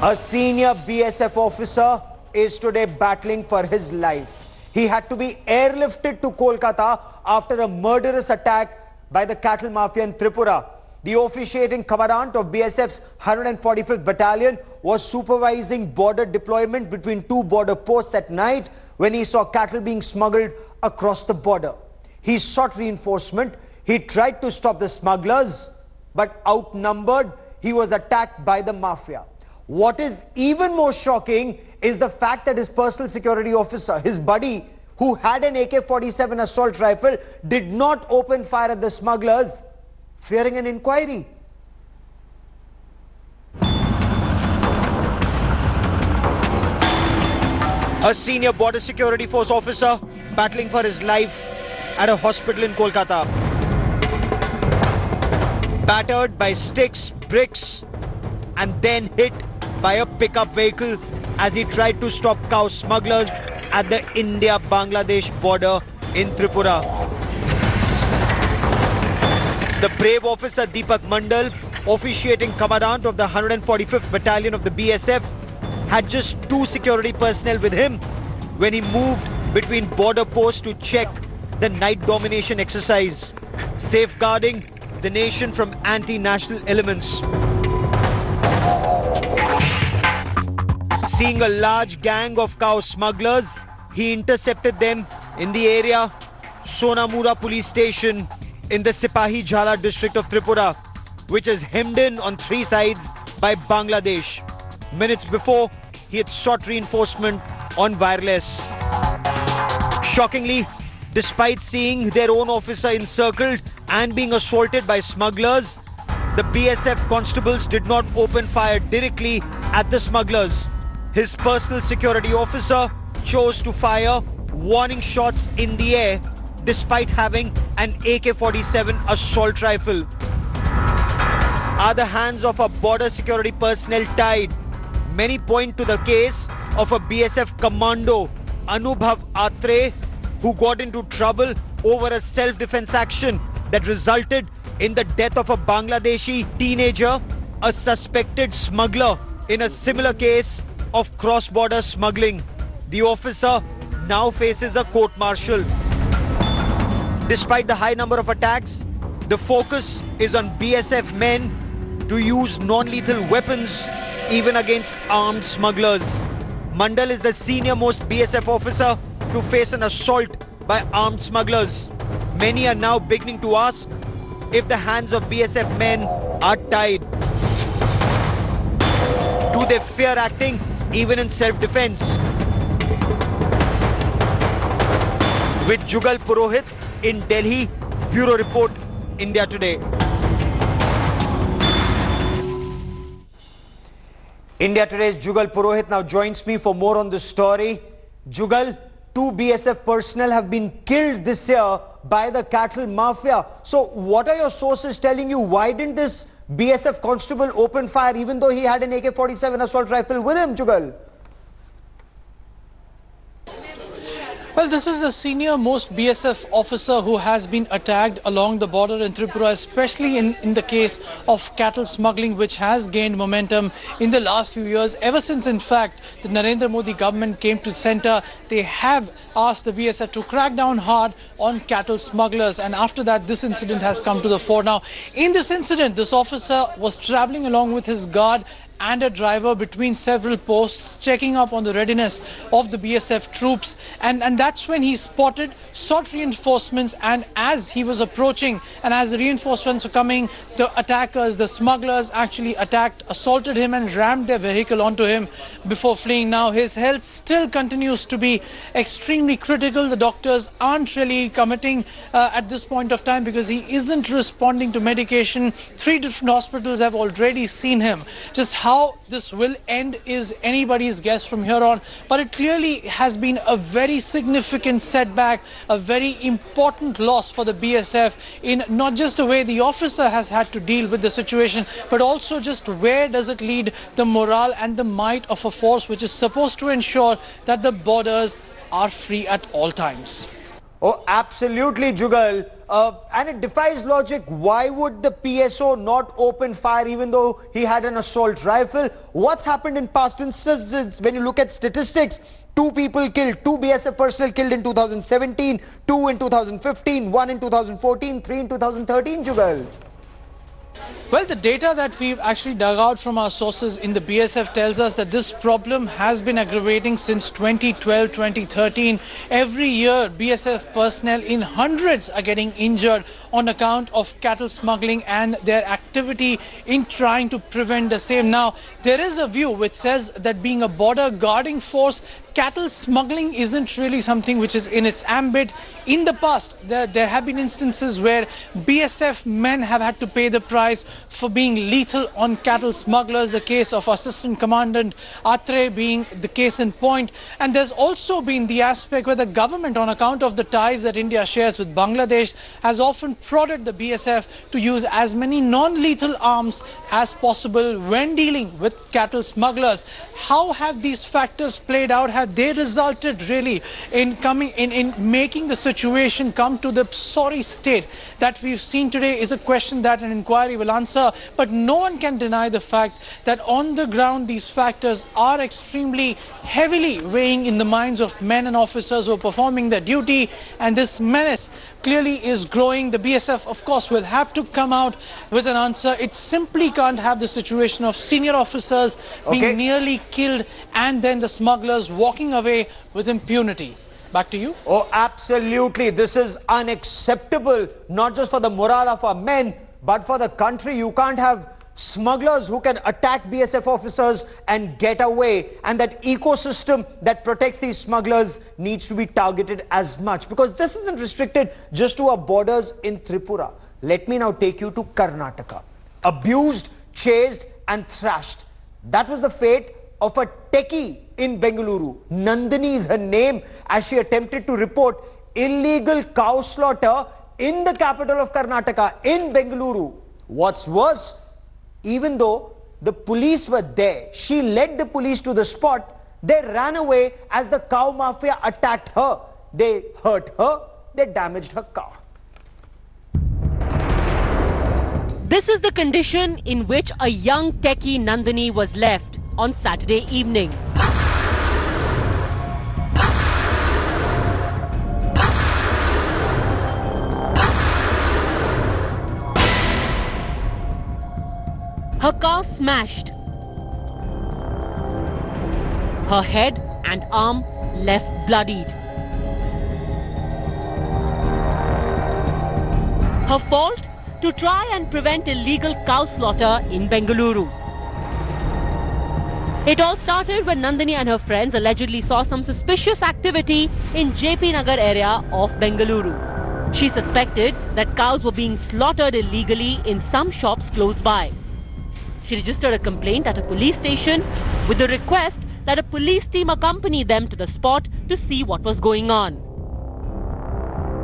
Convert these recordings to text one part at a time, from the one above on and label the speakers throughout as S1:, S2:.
S1: A senior BSF officer is today battling for his life. He had to be airlifted to Kolkata after a murderous attack by the cattle mafia in Tripura. The officiating commandant of BSF's 145th Battalion was supervising border deployment between two border posts at night when he saw cattle being smuggled across the border. He sought reinforcement. He tried to stop the smugglers, but outnumbered, he was attacked by the mafia. What is even more shocking is the fact that his personal security officer, his buddy, who had an AK-47 assault rifle, did not open fire at the smugglers, fearing an inquiry. A senior border security force officer battling for his life at a hospital in Kolkata. Battered by sticks, bricks, and then hit by a pickup vehicle as he tried to stop cow smugglers at the India-Bangladesh border in Tripura. The brave officer Deepak Mondal, officiating commandant of the 145th Battalion of the BSF, had just 2 security personnel with him when he moved between border posts to check the night domination exercise, safeguarding the nation from anti-national elements. Seeing a large gang of cow smugglers, he intercepted them in the area Sonamura police station in the Sipahi Jhala district of Tripura, which is hemmed in on 3 sides by Bangladesh. Minutes before, he had sought reinforcement on wireless. Shockingly, despite seeing their own officer encircled and being assaulted by smugglers, the BSF constables did not open fire directly at the smugglers. His personal security officer chose to fire warning shots in the air despite having an AK-47 assault rifle. Are the hands of our border security personnel tied? Many point to the case of a BSF commando, Anubhav Atre, who got into trouble over a self-defense action that resulted in the death of a Bangladeshi teenager, a suspected smuggler in a similar case of cross-border smuggling. The officer now faces a court-martial. Despite the high number of attacks, the focus is on BSF men to use non-lethal weapons even against armed smugglers. Mondal is the senior-most BSF officer to face an assault by armed smugglers. Many are now beginning to ask if the hands of BSF men are tied. Do they fear acting even in self-defense? With Jugal Purohit in Delhi, Bureau Report, India Today. India Today's Jugal Purohit now joins me for more on this story. Jugal, 2 BSF personnel have been killed this year by the cattle mafia. So what are your sources telling you? Why didn't this BSF constable open fire even though he had an AK-47 assault rifle with him, Jugal?
S2: Well, this is the senior most BSF officer who has been attacked along the border in Tripura, especially in the case of cattle smuggling, which has gained momentum in the last few years. Ever since, in fact, the Narendra Modi government came to center, they have asked the BSF to crack down hard on cattle smugglers. And after that, this incident has come to the fore. Now, in this incident, this officer was traveling along with his guard and a driver between several posts, checking up on the readiness of the BSF troops. And that's when he sought reinforcements, and as he was approaching and as the reinforcements were coming, the attackers, the smugglers, actually assaulted him and rammed their vehicle onto him before fleeing. Now, his health still continues to be extremely critical. The doctors aren't really committing at this point of time because he isn't responding to medication. 3 different hospitals have already seen him. Just how this will end is anybody's guess from here on, but it clearly has been a very significant setback, a very important loss for the BSF in not just the way the officer has had to deal with the situation, but also just where does it lead the morale and the might of a force which is supposed to ensure that the borders are free at all times.
S1: Oh, absolutely, Jugal. and it defies logic. Why would the PSO not open fire even though he had an assault rifle? What's happened in past instances? When you look at statistics, 2 people killed, 2 BSF personnel killed in 2017, 2 in 2015, 1 in 2014, 3 in 2013, Jugal.
S2: Well, the data that we've actually dug out from our sources in the BSF tells us that this problem has been aggravating since 2012, 2013. Every year, BSF personnel in hundreds are getting injured on account of cattle smuggling and their activity in trying to prevent the same. Now, there is a view which says that being a border guarding force, cattle smuggling isn't really something which is in its ambit. In the past, there have been instances where BSF men have had to pay the price for being lethal on cattle smugglers. The case of Assistant Commandant Atre being the case in point. And there's also been the aspect where the government, on account of the ties that India shares with Bangladesh, has often prodded the BSF to use as many non-lethal arms as possible when dealing with cattle smugglers. How have these factors played out? Have they resulted really in making the situation come to the sorry state that we've seen today is a question that an inquiry will answer. But no one can deny the fact that on the ground these factors are extremely heavily weighing in the minds of men and officers who are performing their duty, and this menace clearly is growing. The BSF, of course, will have to come out with an answer. It simply can't have the situation of senior officers being nearly killed and then the smugglers walking away with impunity. Back to you.
S1: Oh, absolutely. This is unacceptable, not just for the morale of our men, but for the country. You can't have smugglers who can attack BSF officers and get away. And that ecosystem that protects these smugglers needs to be targeted as much, because this isn't restricted just to our borders in Tripura. Let me now take you to Karnataka. Abused, chased and thrashed. That was the fate of a techie in Bengaluru. Nandini is her name, as she attempted to report illegal cow slaughter in the capital of Karnataka, in Bengaluru. What's worse, even though the police were there, she led the police to the spot. They ran away as the cow mafia attacked her. They hurt her, they damaged her car.
S3: This is the condition in which a young techie Nandini was left on Saturday evening. Her car smashed. Her head and arm left bloodied. Her fault? To try and prevent illegal cow slaughter in Bengaluru. It all started when Nandini and her friends allegedly saw some suspicious activity in JP Nagar area of Bengaluru. She suspected that cows were being slaughtered illegally in some shops close by. She registered a complaint at a police station with a request that a police team accompany them to the spot to see what was going on.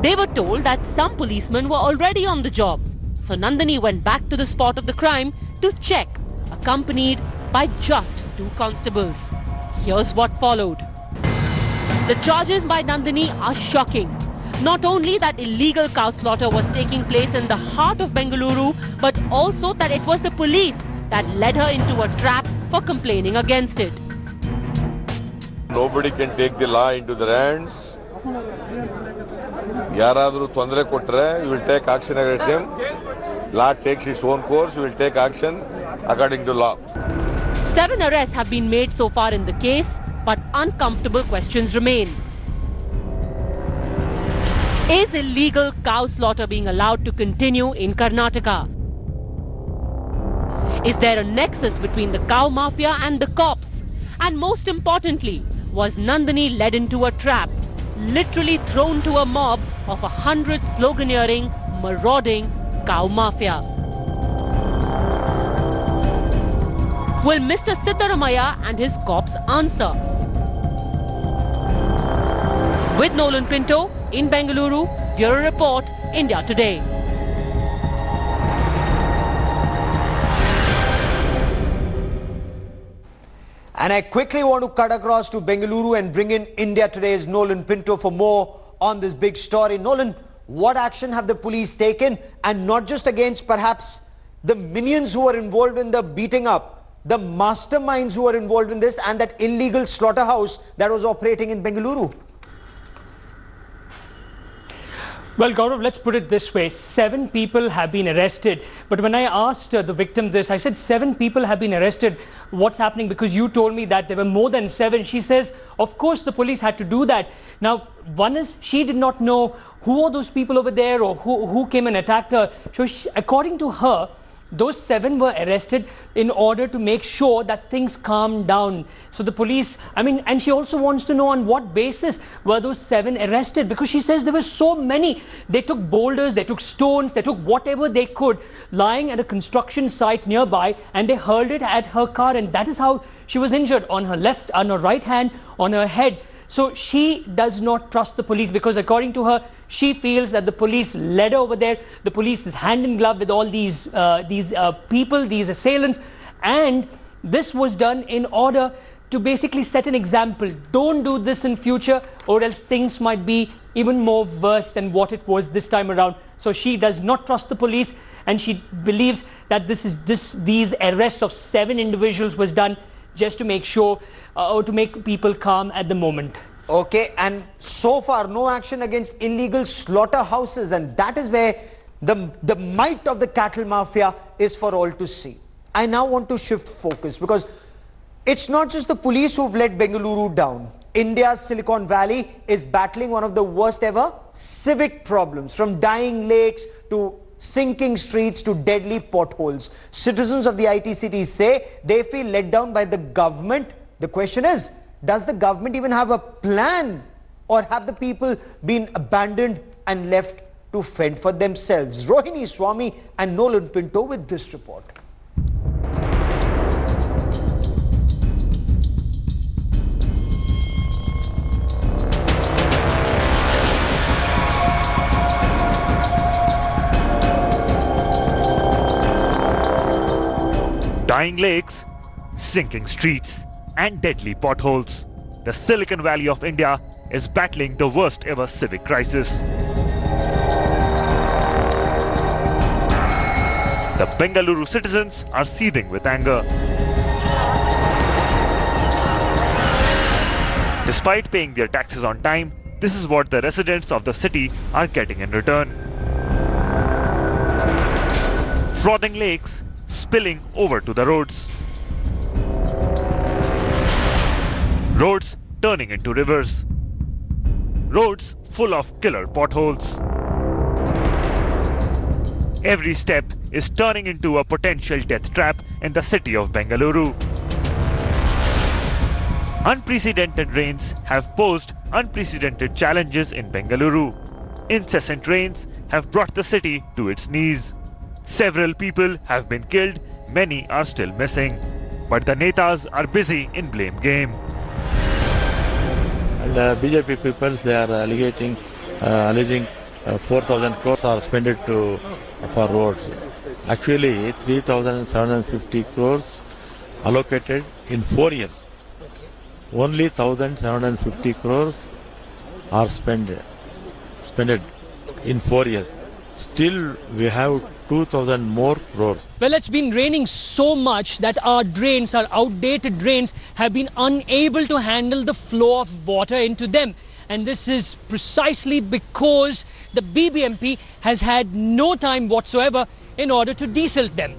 S3: They were told that some policemen were already on the job. So Nandini went back to the spot of the crime to check, accompanied by just 2 constables. Here's what followed. The charges by Nandini are shocking. Not only that illegal cow slaughter was taking place in the heart of Bengaluru, but also that it was the police that led her into a trap for complaining against it.
S4: Nobody can take the law into their hands. ಯಾರಾದರೂ ತೊಂದರೆ ಕೊಟ್ಟರೆ you will take action against them. Law takes its own course, you will take action according to law.
S3: 7 arrests have been made so far in the case, but uncomfortable questions remain. Is illegal cow slaughter being allowed to continue in Karnataka? Is there a nexus between the cow mafia and the cops? And most importantly, was Nandini led into a trap, literally thrown to a mob of 100 sloganeering, marauding cow mafia? Will Mr. Sitaramaya and his cops answer? With Nolan Pinto in Bengaluru, Bureau Report, India Today.
S1: And I quickly want to cut across to Bengaluru and bring in India Today's Nolan Pinto for more on this big story. Nolan, what action have the police taken, and not just against perhaps the minions who were involved in the beating up, the masterminds who were involved in this, and that illegal slaughterhouse that was operating in Bengaluru?
S5: Well, Gaurav, let's put it this way. 7 people have been arrested. But when I asked the victim this, I said, 7 people have been arrested. What's happening? Because you told me that there were more than 7. She says, of course, the police had to do that. Now, one is she did not know who are those people over there or who came and attacked her. So according to her, those 7 were arrested in order to make sure that things calmed down. So the police, and she also wants to know on what basis were those 7 arrested, because she says there were so many. They took boulders, they took stones, they took whatever they could lying at a construction site nearby, and they hurled it at her car, and that is how she was injured, on her left, on her right hand, on her head. So she does not trust the police, because according to her, she feels that the police led her over there. The police is hand in glove with all these people, these assailants, and this was done in order to basically set an example. Don't do this in future, or else things might be even more worse than what it was this time around. So she does not trust the police, and she believes that these arrests of 7 individuals was done just to make sure or to make people calm at the moment.
S1: Okay, and so far no action against illegal slaughterhouses, and that is where the might of the cattle mafia is for all to see. I now want to shift focus, because it's not just the police who've let Bengaluru down. India's Silicon Valley is battling one of the worst ever civic problems, from dying lakes to sinking streets to deadly potholes. Citizens of the IT cities say they feel let down by the government. The question is, does the government even have a plan, or have the people been abandoned and left to fend for themselves? Rohini Swami and Nolan Pinto with this report.
S6: Dying lakes, sinking streets, and deadly potholes. The Silicon Valley of India is battling the worst ever civic crisis. The Bengaluru citizens are seething with anger. Despite paying their taxes on time, this is what the residents of the city are getting in return. Frothing lakes spilling over to the roads. Roads turning into rivers. Roads full of killer potholes. Every step is turning into a potential death trap in the city of Bengaluru. Unprecedented rains have posed unprecedented challenges in Bengaluru. Incessant rains have brought the city to its knees. Several people have been killed, many are still missing. But the netas are busy in blame game.
S7: And BJP people, they are alleging 4,000 crores are spent for roads. Actually, 3,750 crores allocated in 4 years. Only 1,750 crores are spent in 4 years. Still, we have 2,000 more crores.
S5: Well, it's been raining so much that our drains, our outdated drains, have been unable to handle the flow of water into them. And this is precisely because the BBMP has had no time whatsoever in order to desilt them.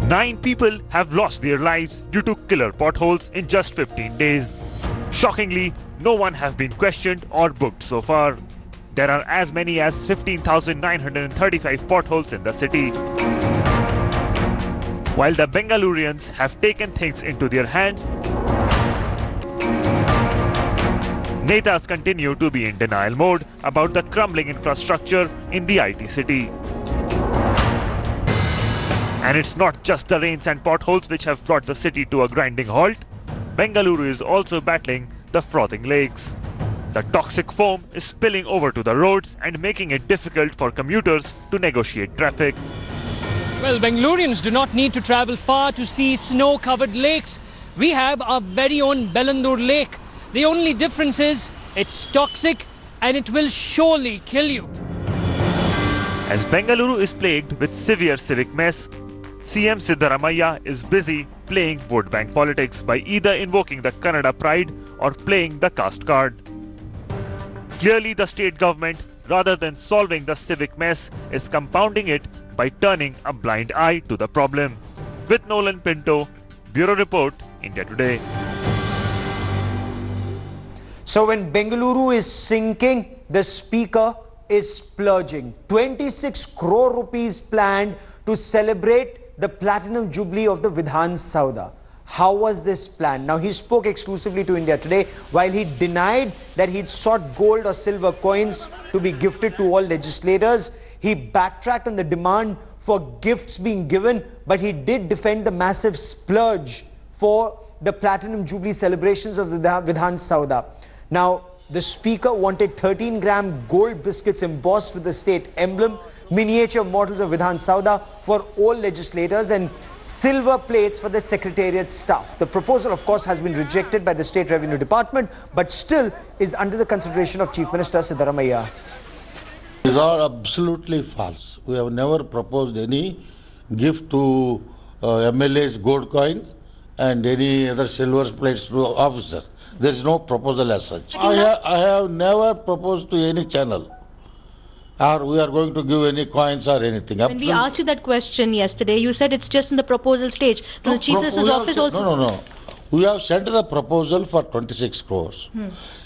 S6: 9 people have lost their lives due to killer potholes in just 15 days. Shockingly, no one has been questioned or booked so far. There are as many as 15,935 potholes in the city. While the Bengalurians have taken things into their hands, netas continue to be in denial mode about the crumbling infrastructure in the IT city. And it's not just the rains and potholes which have brought the city to a grinding halt. Bengaluru is also battling the frothing lakes. The toxic foam is spilling over to the roads and making it difficult for commuters to negotiate traffic.
S5: Well, Bengalurians do not need to travel far to see snow-covered lakes. We have our very own Bellandur Lake. The only difference is it's toxic and it will surely kill you.
S6: As Bengaluru is plagued with severe civic mess, CM Siddaramaiah is busy playing vote bank politics by either invoking the Kannada pride or playing the caste card. Clearly, the state government, rather than solving the civic mess, is compounding it by turning a blind eye to the problem. With Nolan Pinto, Bureau Report, India Today.
S1: So when Bengaluru is sinking, the speaker is splurging. 26 crore rupees planned to celebrate the Platinum Jubilee of the Vidhan Sabha. How was this planned? Now, he spoke exclusively to India Today while he denied that he'd sought gold or silver coins to be gifted to all legislators. He backtracked on the demand for gifts being given, but he did defend the massive splurge for the Platinum Jubilee celebrations of the Vidhan Sabha. Now, the speaker wanted 13-gram gold biscuits embossed with the state emblem, miniature models of Vidhan Sabha for all legislators, and silver plates for the secretariat staff. The proposal, of course, has been rejected by the State Revenue Department, but still is under the consideration of Chief Minister Siddaramaiah.
S8: These are absolutely false. We have never proposed any gift to MLA's gold coin and any other silver plates to officers. There is no proposal as such. I have never proposed to any channel, or we are going to give any coins or anything.
S9: When we asked you that question yesterday, you said it's just in the proposal stage. To the Chief Minister's office also.
S8: No. We have sent the proposal for 26 crores.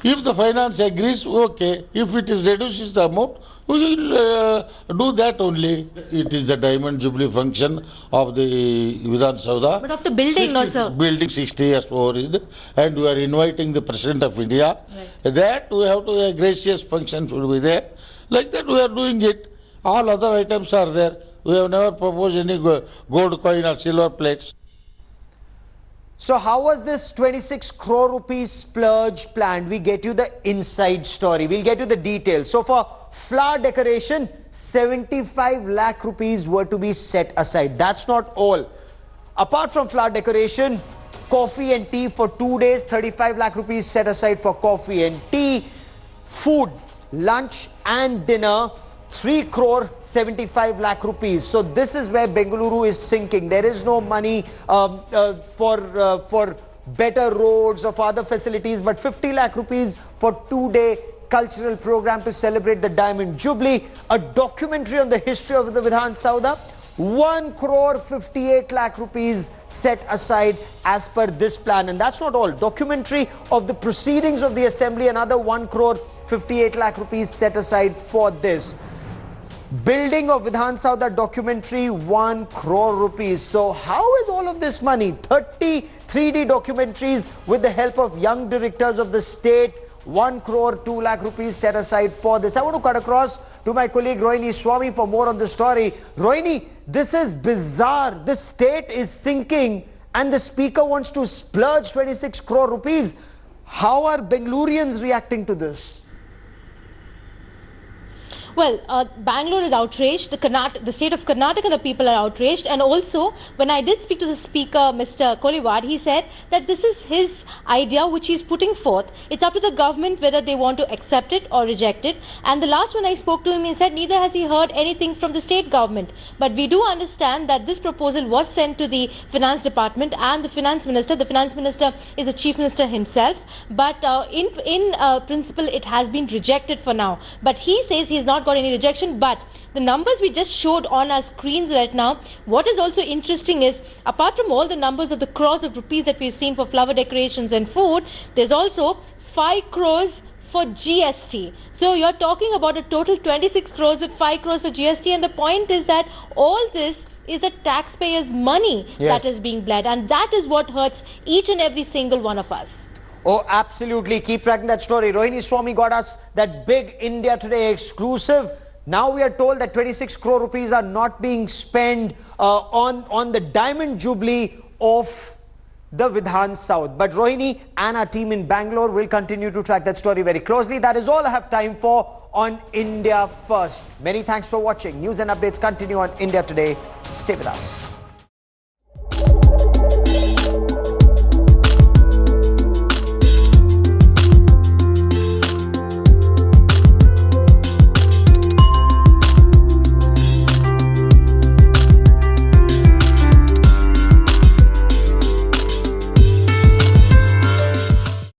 S8: If the finance agrees, okay. If it is reduces the amount, we will do that only. It is the Diamond Jubilee function of the Vidhan Sabha.
S9: But of the building, no, sir.
S8: Building 60 years over, and we are inviting the President of India. Right. That we have to, a gracious function will be there. Like that we are doing it. All other items are there. We have never proposed any gold coin or silver plates.
S1: So how was this 26 crore rupees splurge planned? We get you the inside story. We'll get you the details. So for flower decoration, 75 lakh rupees were to be set aside. That's not all. Apart from flower decoration, coffee and tea for 2 days, 35 lakh rupees set aside for coffee and tea. Food, lunch and dinner, 3 crore 75 lakh rupees. So this is where Bengaluru is sinking. There is no money for better roads or for other facilities, but 50 lakh rupees for 2-day cultural program to celebrate the Diamond Jubilee. A documentary on the history of the Vidhan Sabha. 1 crore 58 lakh rupees set aside as per this plan. And that's not all. Documentary of the proceedings of the assembly, another 1 crore 58 lakh rupees set aside for this. Building of Vidhan Sabha documentary, 1 crore rupees. So how is all of this money? 30 3D documentaries with the help of young directors of the state. 1 crore 2 lakh rupees set aside for this. I want to cut across to my colleague Rohini Swami for more on the story. Rohini, this is bizarre. The state is sinking and the speaker wants to splurge 26 crore rupees. How are Bengalurians reacting to this?
S9: Well, Bangalore is outraged, the state of Karnataka, the people are outraged, and also when I did speak to the speaker, Mr. Kolkata, he said that this is his idea which he's putting forth. It's up to the government whether they want to accept it or reject it. And the last when I spoke to him, he said neither has he heard anything from the state government. But we do understand that this proposal was sent to the finance department and the finance minister. The finance minister is the chief minister himself. But in principle, it has been rejected for now. But he says he is not got any rejection, but the numbers we just showed on our screens right now, what is also interesting is, apart from all the numbers of the crores of rupees that we've seen for flower decorations and food, there's also 5 crores for GST. So you're talking about a total 26 crores with 5 crores for GST, and the point is that all this is a taxpayer's money that is being bled, and that is what hurts each and every single one of us.
S1: Oh, absolutely. Keep tracking that story. Rohini Swami got us that big India Today exclusive. Now we are told that 26 crore rupees are not being spent on the Diamond Jubilee of the Vidhan Sabha. But Rohini and our team in Bangalore will continue to track that story very closely. That is all I have time for on India First. Many thanks for watching. News and updates continue on India Today. Stay with us.